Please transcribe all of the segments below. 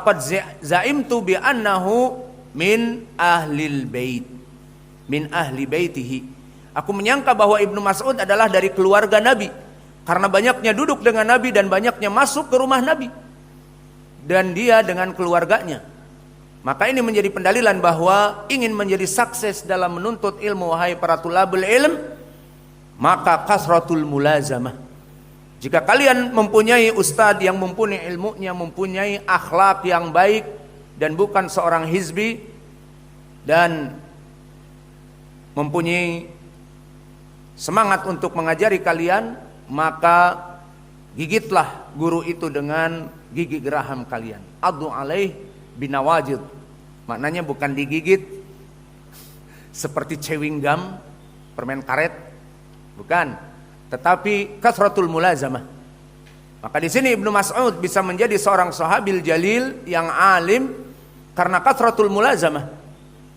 faqad zaimtu bi annahu min ahlil bait, min ahli baitihi. Aku menyangka bahwa Ibnu Mas'ud adalah dari keluarga Nabi, karena banyaknya duduk dengan Nabi dan banyaknya masuk ke rumah Nabi, dan dia dengan keluarganya. Maka ini menjadi pendalilan bahwa ingin menjadi sukses dalam menuntut ilmu, wahai para tulabul ilm, maka kasratul mulazamah. Jika kalian mempunyai ustadz yang mempunyai ilmunya, mempunyai akhlak yang baik, dan bukan seorang hizbi, dan mempunyai semangat untuk mengajari kalian, maka gigitlah guru itu dengan gigi geraham kalian. Addu alaih binawajid. Maknanya bukan digigit seperti chewing gum, permen karet, bukan, tetapi kasratul mulazamah. Maka di sini Ibnu Mas'ud bisa menjadi seorang sahabil jalil yang alim karena kasratul mulazamah.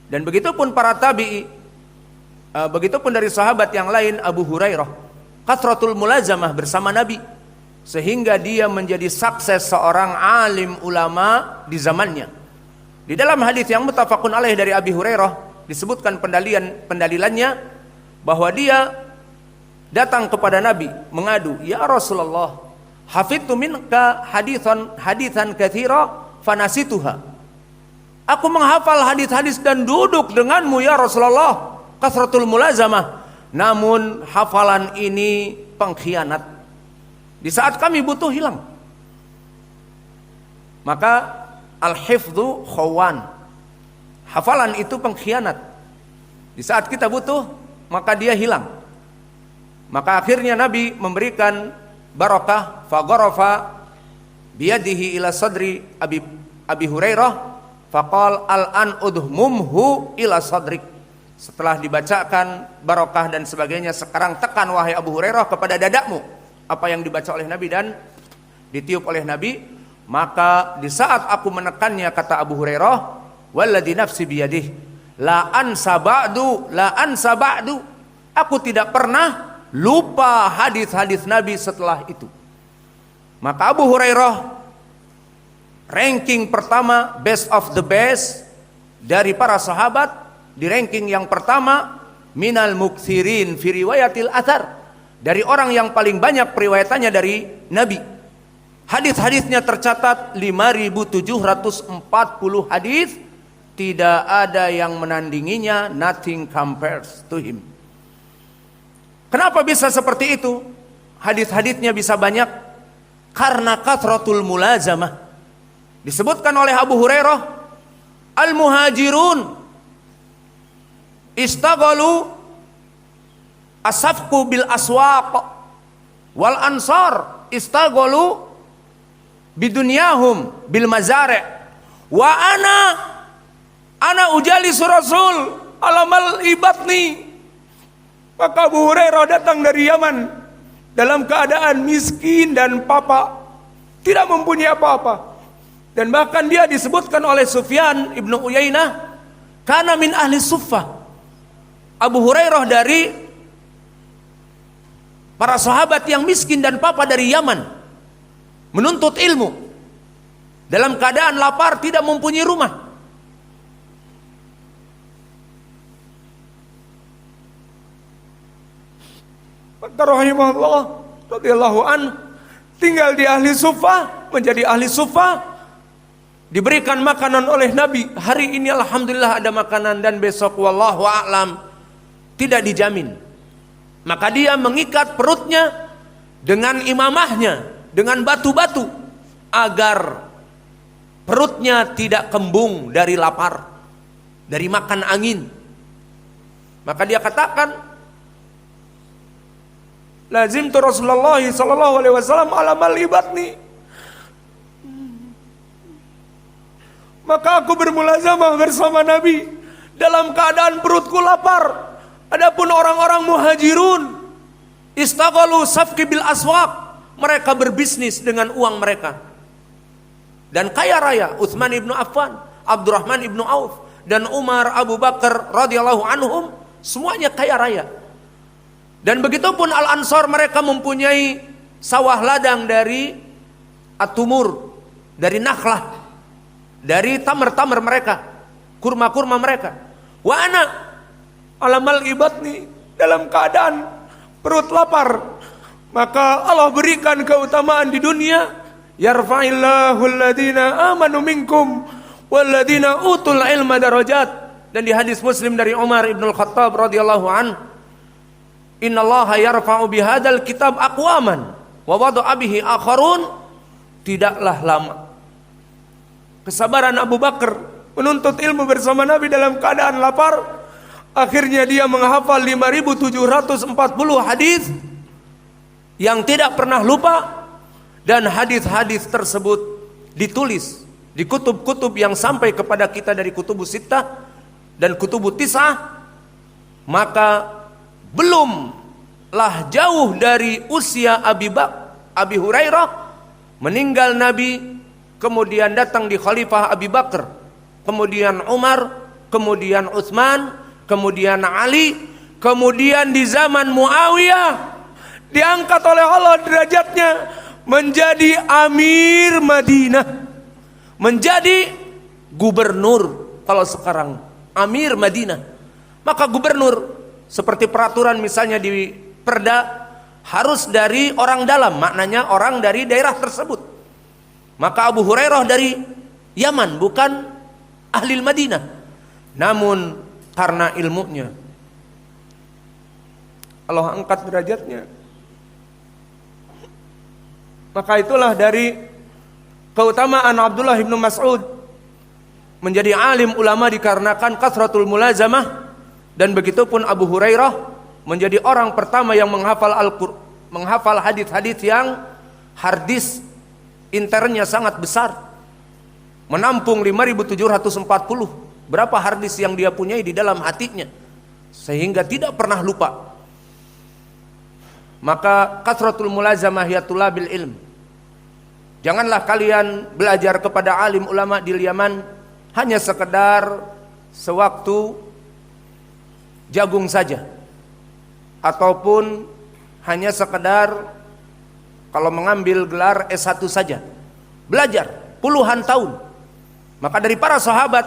Dan begitupun para tabi'i, begitupun dari sahabat yang lain, Abu Hurairah, kasratul mulazamah bersama Nabi, sehingga dia menjadi sukses seorang alim ulama di zamannya. Di dalam hadis yang muttafaqun alaih dari Abi Hurairah disebutkan pendalilannya bahwa dia datang kepada Nabi mengadu, "Ya Rasulullah, hafidtu minka hadithan katsira fanasituha." Aku menghafal hadis-hadis dan duduk denganmu ya Rasulullah, kasratul mulazamah, namun hafalan ini pengkhianat. Di saat kami butuh hilang. Maka al-hifdzu khawan. Hafalan itu pengkhianat. Di saat kita butuh, maka dia hilang. Maka akhirnya Nabi memberikan barakah, fagharafa biyadihi ila sadri Abi Hurairah, faqal al-an udhmumhu ila sadrik. Setelah dibacakan barakah dan sebagainya, sekarang tekan wahai Abu Hurairah kepada dadakmu apa yang dibaca oleh Nabi dan ditiup oleh Nabi. Maka di saat aku menekannya, kata Abu Hurairah, walladzi nafsi biyadihi la ansa ba'du, aku tidak pernah lupa hadis-hadis Nabi setelah itu. Maka Abu Hurairah ranking pertama, best of the best dari para sahabat, di ranking yang pertama, minal muksirin fi riwayatil athar, dari orang yang paling banyak periwayatannya dari Nabi. Hadis-hadisnya tercatat 5.740 hadis, tidak ada yang menandinginya, nothing compares to him. Kenapa bisa seperti itu? Hadis-hadisnya bisa banyak karena kasratul mulazamah. Disebutkan oleh Abu Hurairah, al-muhajirun istaghalu asafku bil aswaq, wal ansar istaghalu bidunyahum bil mazari', wa ana ujalisu rasul alamal ibatni. Maka Abu Hurairah datang dari Yaman dalam keadaan miskin dan papa, tidak mempunyai apa-apa. Dan bahkan dia disebutkan oleh Sufyan ibnu Uyainah, kana min ahli suffah. Abu Hurairah dari para sahabat yang miskin dan papa dari Yaman, menuntut ilmu dalam keadaan lapar, tidak mempunyai rumah. Maka rahimahullah radhiyallahu anhu tinggal di ahli suffah, menjadi ahli suffah, diberikan makanan oleh Nabi. Hari ini alhamdulillah ada makanan, dan besok wallahu a'lam tidak dijamin. Maka dia mengikat perutnya dengan imamahnya, dengan batu-batu, agar perutnya tidak kembung dari lapar, dari makan angin. Maka dia katakan, lazimtu Rasulullah sallallahu alaihi wasallam ala malibatni. Maka aku bermulazamah bersama Nabi dalam keadaan perutku lapar. Adapun orang-orang muhajirun istaghalu safki bil aswaq, mereka berbisnis dengan uang mereka. Dan kaya raya, Utsman ibnu Affan, Abdurrahman ibnu Auf, dan Umar, Abu Bakar radhiyallahu anhum, semuanya kaya raya. Dan begitupun Al-Ansar, mereka mempunyai sawah ladang dari At-Tumur, dari Nakhlah. dari tamar-tamar mereka, kurma-kurma mereka. Wa ana alamal ibatni, dalam keadaan perut lapar, maka Allah berikan keutamaan di dunia. Yarfa'illahu alladhina amanu minkum walladhina utul ilma darajat. Dan di hadis Muslim dari Umar ibn al-Khattab radhiyallahu an, innallaha yarfa'u bihadzal kitab aqwaman wa wada'a bihi akharun. Tidaklah lama kesabaran Abu Bakar menuntut ilmu bersama Nabi dalam keadaan lapar. Akhirnya dia menghafal 5.740 hadis yang tidak pernah lupa, dan hadis-hadis tersebut ditulis di kutub-kutub yang sampai kepada kita dari kutubus sittah dan kutubut tis'ah. Maka belumlah jauh dari usia Abi Hurairah meninggal Nabi, kemudian datang di Khalifah Abi Bakar, kemudian Umar, kemudian Utsman, kemudian Ali, kemudian di zaman Muawiyah diangkat oleh Allah derajatnya menjadi Amir Madinah, menjadi gubernur. Kalau sekarang Amir Madinah, maka gubernur seperti peraturan misalnya di Perda harus dari orang dalam, maknanya orang dari daerah tersebut. Maka Abu Hurairah dari Yaman, bukan ahli Madinah. Namun karena ilmunya Allah angkat derajatnya. Maka itulah dari keutamaan Abdullah bin Mas'ud menjadi alim ulama dikarenakan kasratul mulazamah. Dan begitupun Abu Hurairah menjadi orang pertama yang menghafal hadis-hadis yang harddisk internnya sangat besar, menampung 5.740. Berapa harddisk yang dia punyai di dalam hatinya sehingga tidak pernah lupa. Maka kasratul mulazamah ya tulabil ilm. Janganlah kalian belajar kepada alim ulama di Yaman hanya sekedar sewaktu jagung saja, ataupun hanya sekedar kalau mengambil gelar S1 saja. Belajar puluhan tahun. Maka dari para sahabat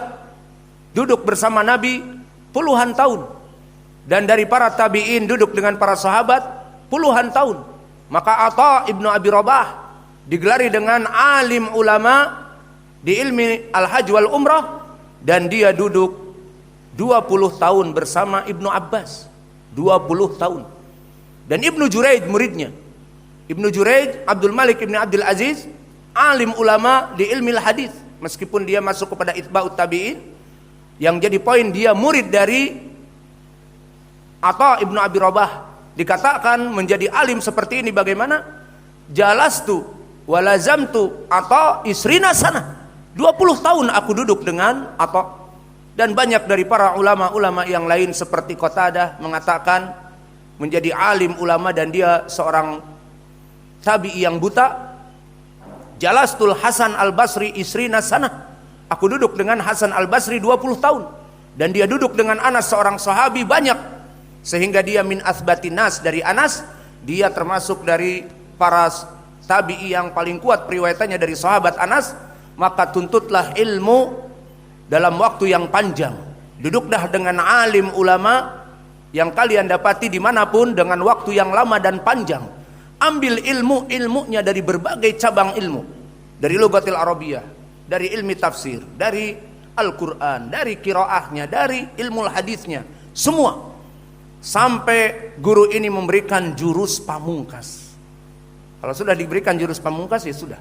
duduk bersama Nabi puluhan tahun, dan dari para tabi'in duduk dengan para sahabat puluhan tahun. Maka Atha ibnu Abi Rabah digelari dengan alim ulama di ilmi al-hajj wal umrah, dan dia duduk 20 tahun bersama Ibnu Abbas. 20 tahun. Dan Ibnu Juraij muridnya. Ibnu Juraij Abdul Malik ibn Abdul Aziz, alim ulama di ilmi hadis, meskipun dia masuk kepada itba'ut tabi'in. Yang jadi poin, dia murid dari Atha ibnu Abi Rabah. Dikatakan menjadi alim seperti ini bagaimana? Jalastu walazamtu Atha isrina sana. 20 tahun aku duduk dengan Atha. Dan banyak dari para ulama-ulama yang lain seperti Qatadah mengatakan menjadi alim ulama dan dia seorang tabi'i yang buta. Jalastul Hasan al-Basri isrina sana. Aku duduk dengan Hasan al-Basri 20 tahun. Dan dia duduk dengan Anas, seorang sahabi banyak. Sehingga dia min athbatin nas, dari Anas. Dia termasuk dari para tabi'i yang paling kuat periwayatannya dari sahabat Anas. Maka tuntutlah ilmu dalam waktu yang panjang. Duduklah dengan alim ulama yang kalian dapati dimanapun dengan waktu yang lama dan panjang. Ambil ilmunya dari berbagai cabang ilmu, dari lugatil arabiyah, dari ilmi tafsir, dari Al-Quran, dari qiraahnya, dari ilmu hadisnya, semua. Sampai guru ini memberikan jurus pamungkas. Kalau sudah diberikan jurus pamungkas ya sudah.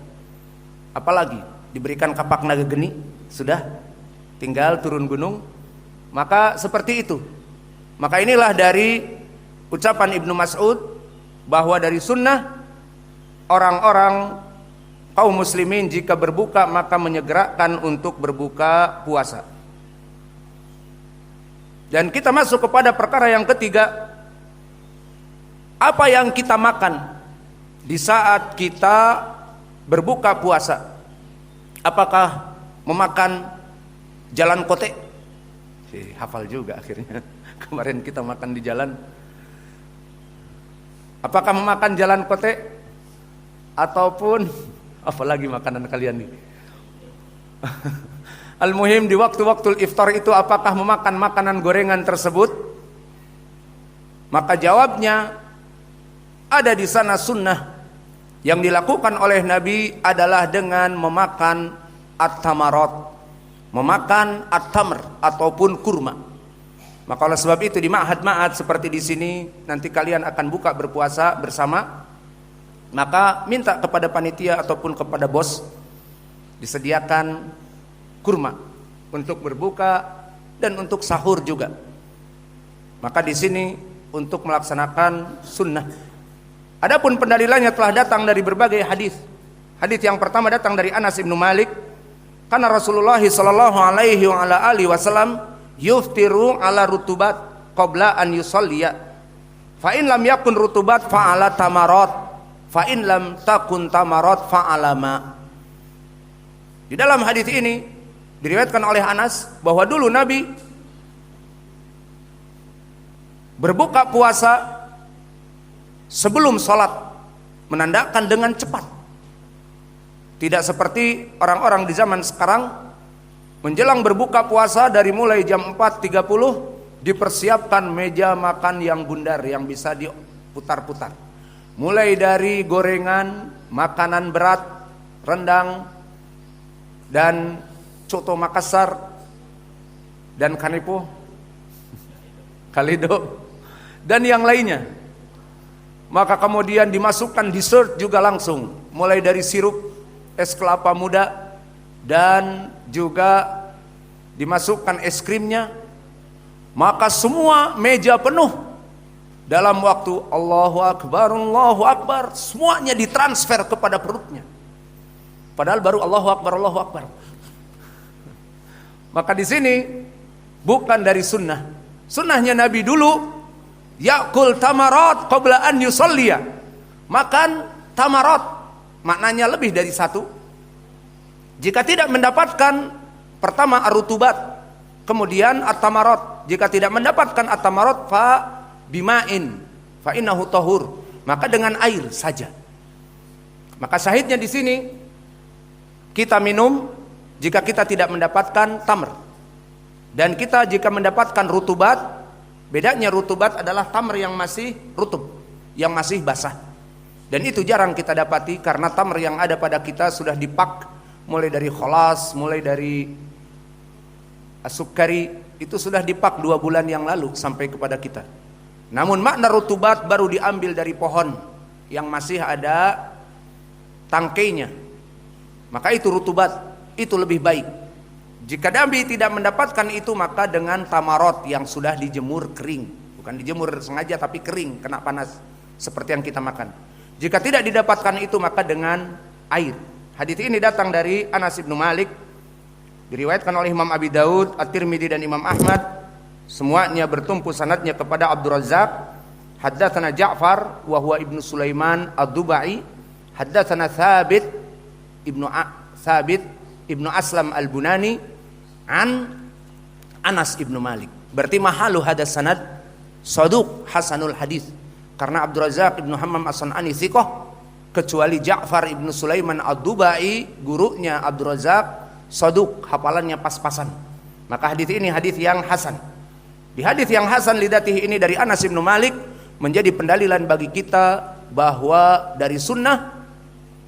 Apalagi diberikan kapak naga geni, sudah tinggal turun gunung. Maka seperti itu. Maka inilah dari ucapan Ibnu Mas'ud bahwa dari sunnah orang-orang kaum muslimin jika berbuka maka menyegerakan untuk berbuka puasa. Dan kita masuk kepada perkara yang ketiga, apa yang kita makan di saat kita berbuka puasa. Apakah memakan jalan kote? Hafal juga akhirnya. Kemarin kita makan di jalan. Apakah memakan jalan kote? Ataupun apalagi makanan kalian nih? Al-muhim di waktu-waktu iftar itu apakah memakan makanan gorengan tersebut? Maka jawabnya ada di sana sunnah yang dilakukan oleh Nabi adalah dengan memakan at-tamarat, memakan at-tamr ataupun kurma. Maka oleh sebab itu di ma'had seperti di sini nanti kalian akan buka berpuasa bersama, maka minta kepada panitia ataupun kepada bos disediakan kurma untuk berbuka dan untuk sahur juga. Maka di sini untuk melaksanakan sunnah. Adapun pendalilannya telah datang dari berbagai hadis. Hadis yang pertama datang dari Anas bin Malik, karena Rasulullah sallallahu alaihi wasallam yuftiru ala rutubat qabla an yusalliya. Fa in lam yakun rutubat fa ala tamarat, fa in lam takun tamarat fa ala ma. Di dalam hadis ini diriwayatkan oleh Anas bahwa dulu Nabi berbuka puasa sebelum sholat, menandakan dengan cepat. Tidak seperti orang-orang di zaman sekarang, menjelang berbuka puasa dari mulai jam 4.30 dipersiapkan meja makan yang bundar yang bisa diputar-putar. Mulai dari gorengan, makanan berat, rendang, dan coto Makassar, dan kanipo, kalido, dan yang lainnya. Maka kemudian dimasukkan dessert juga langsung, mulai dari sirup, es kelapa muda, dan juga dimasukkan es krimnya. Maka semua meja penuh. Dalam waktu Allahu Akbar, semuanya ditransfer kepada perutnya. Padahal baru Allahu Akbar. Maka di sini bukan dari sunnah. Sunnahnya Nabi dulu yakul tamarat qabla an yusalliya. Makan tamarat, maknanya lebih dari satu. Jika tidak mendapatkan pertama ar-rutubat, kemudian at-tamarat. Jika tidak mendapatkan at-tamarat fa bima'in fa innahu tahur, maka dengan air saja. Maka syahidnya di sini kita minum jika kita tidak mendapatkan tamr. Dan kita jika mendapatkan rutubat, bedanya rutubat adalah tamr yang masih rutub, yang masih basah. Dan itu jarang kita dapati karena tamr yang ada pada kita sudah dipak, mulai dari kholas, mulai dari asukari, itu sudah dipak 2 bulan yang lalu sampai kepada kita. Namun makna rutubat baru diambil dari pohon yang masih ada tangkainya. Maka itu rutubat, itu lebih baik. Jika Nabi tidak mendapatkan itu, maka dengan tamarot yang sudah dijemur kering, bukan dijemur sengaja tapi kering, kena panas seperti yang kita makan. Jika tidak didapatkan itu, maka dengan air. Hadits ini datang dari Anas bin Malik, diriwayatkan oleh Imam Abi Daud, At-Tirmidzi dan Imam Ahmad. Semuanya bertumpu sanadnya kepada Abdul Razzaq. Haddatsana Ja'far wa huwa ibnu Sulaiman ad-Dubai. Haddatsana Thabit ibnu Aslam al-Bunani an Anas ibnu Malik. Berarti mahalu hadas sanad saduq hasanul hadis. Karena Abdul Razzaq ibnu Hammam as-San'ani thiqah, kecuali Ja'far ibnu Sulaiman ad-Dubai, gurunya Abdul Razzaq, saduq, hafalannya pas-pasan. Maka hadis ini hadis yang hasan. Di hadis yang hasan lidatihi ini dari Anas ibnu Malik menjadi pendalilan bagi kita bahwa dari sunnah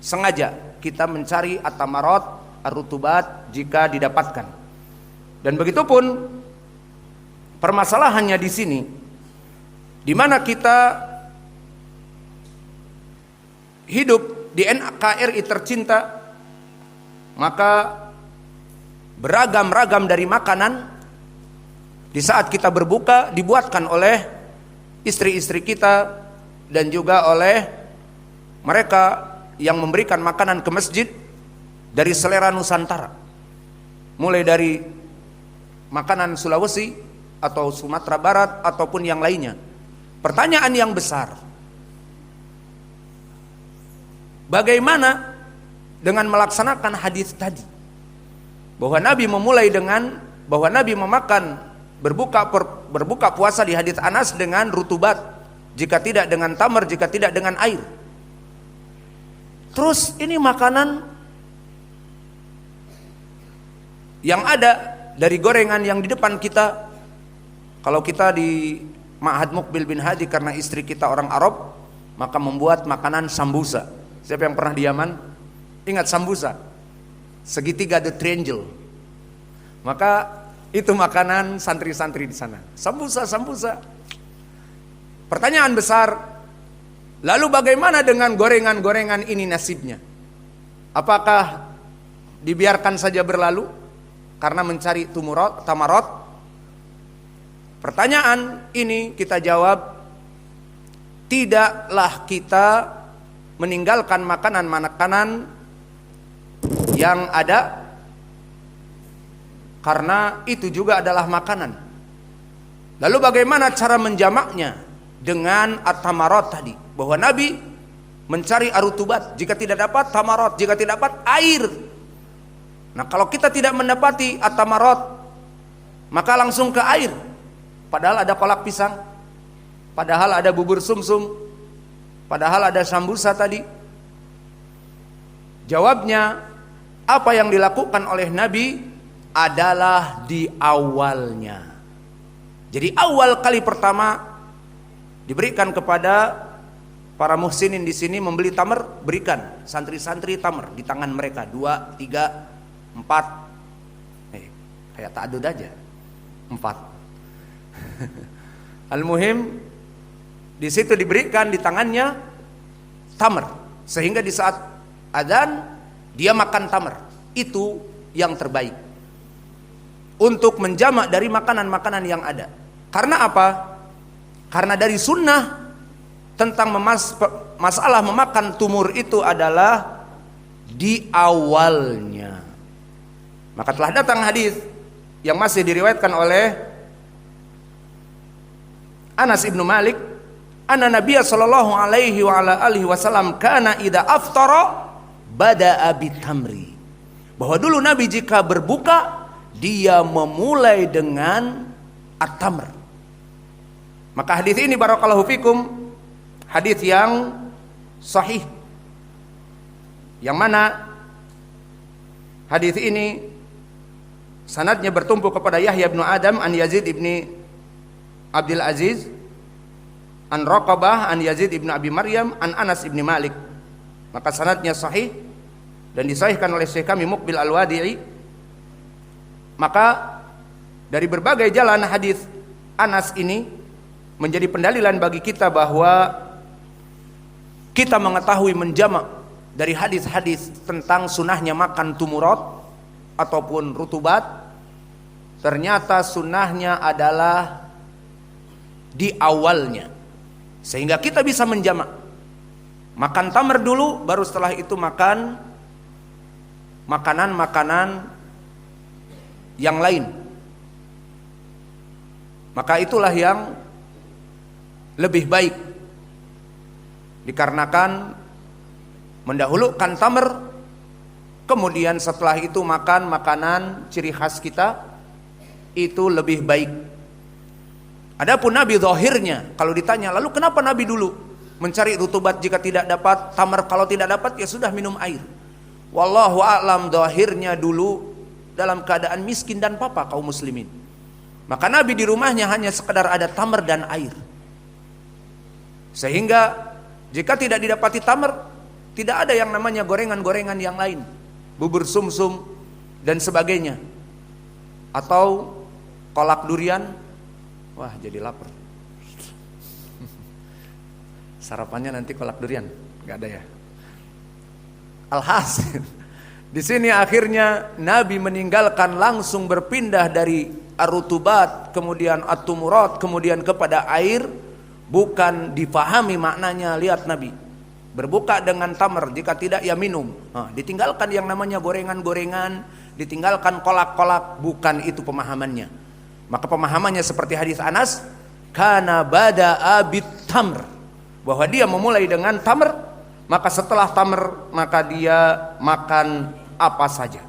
sengaja kita mencari at-tamarat, ar-rutubat jika didapatkan. Dan begitu pun permasalahannya di sini, di mana kita hidup di NKRI tercinta, maka beragam-ragam dari makanan di saat kita berbuka dibuatkan oleh istri-istri kita dan juga oleh mereka yang memberikan makanan ke masjid dari selera Nusantara, mulai dari makanan Sulawesi atau Sumatera Barat ataupun yang lainnya. Pertanyaan yang besar, bagaimana dengan melaksanakan hadis tadi bahwa Nabi memulai dengan bahwa Nabi memakan berbuka puasa di hadis Anas dengan rutubat, jika tidak dengan tamar, jika tidak dengan air. Terus ini makanan yang ada dari gorengan yang di depan kita. Kalau kita di Ma'had Muqbil bin Hadi, karena istri kita orang Arab, maka membuat makanan sambusa. Siapa yang pernah di Yaman ingat sambusa? Segitiga the triangle. Maka itu makanan santri-santri di sana. Sambusa. Pertanyaan besar, lalu bagaimana dengan gorengan-gorengan ini nasibnya? Apakah dibiarkan saja berlalu karena mencari tamarot? Pertanyaan ini kita jawab, tidaklah kita meninggalkan makanan-makanan yang ada, karena itu juga adalah makanan. Lalu bagaimana cara menjamaknya? Dengan at-tamarot tadi, bahwa Nabi mencari arutubat, jika tidak dapat tamarot, jika tidak dapat air. Nah, kalau kita tidak mendapati at-tamarot, maka langsung ke air. Padahal ada kolak pisang, padahal ada bubur sumsum, padahal ada sambusa tadi. Jawabnya, apa yang dilakukan oleh Nabi adalah di awalnya. Jadi awal kali pertama diberikan kepada para muhsinin di sini membeli tamar, berikan santri-santri tamar di tangan mereka 2, 3, 4. Kayak ta'adud aja. 4. Al-muhim di situ diberikan di tangannya tamar, sehingga di saat adzan dia makan tamar. Itu yang terbaik untuk menjamak dari makanan-makanan yang ada. Karena apa? Karena dari sunnah tentang masalah memakan tumur itu adalah di awalnya. Maka telah datang hadis yang masih diriwayatkan oleh Anas ibnu Malik, anna Nabiya sallallahu alaihi wa ala alihi wasallam kana idza aftara bada'a bitamri. Bahwa dulu Nabi jika berbuka dia memulai dengan at-tamr. Maka hadis ini barakallahu fikum hadis yang sahih, yang mana hadis ini sanadnya bertumpu kepada Yahya bin Adam an Yazid ibni Abdul Aziz an Raqabah an Yazid ibn Abi Maryam an Anas ibn Malik. Maka sanadnya sahih dan disahihkan oleh Syekh kami Muqbil Al-Wadi'i. Maka dari berbagai jalan hadis Anas ini menjadi pendalilan bagi kita bahwa kita mengetahui menjamak dari hadis-hadis tentang sunahnya makan tumurat ataupun rutubat. Ternyata sunahnya adalah di awalnya, sehingga kita bisa menjamak. Makan tamar dulu, baru setelah itu makan makanan-makanan yang lain. Maka itulah yang lebih baik, dikarenakan mendahulukan tamar, kemudian setelah itu makan makanan ciri khas kita, itu lebih baik. Adapun Nabi zahirnya, kalau ditanya lalu kenapa Nabi dulu mencari rutubat jika tidak dapat tamar, kalau tidak dapat ya sudah minum air. Wallahu a'lam, zahirnya dulu dalam keadaan miskin dan papa kaum muslimin. Maka Nabi di rumahnya hanya sekedar ada tamar dan air. Sehingga jika tidak didapati tamar, tidak ada yang namanya gorengan-gorengan yang lain, bubur sumsum dan sebagainya, atau kolak durian. Wah, jadi lapar. Sarapannya nanti kolak durian, nggak ada ya. Alhasil, di sini akhirnya Nabi meninggalkan, langsung berpindah dari arutubat, kemudian at-tumurat, kemudian kepada air, bukan difahami maknanya. Lihat Nabi berbuka dengan tamar, jika tidak ya minum. Ditinggalkan yang namanya gorengan-gorengan, ditinggalkan kolak-kolak, bukan itu pemahamannya. Maka pemahamannya seperti hadis Anas, kana bada'a bit tamr, bahwa dia memulai dengan tamr, maka setelah tamr maka dia makan apa saja.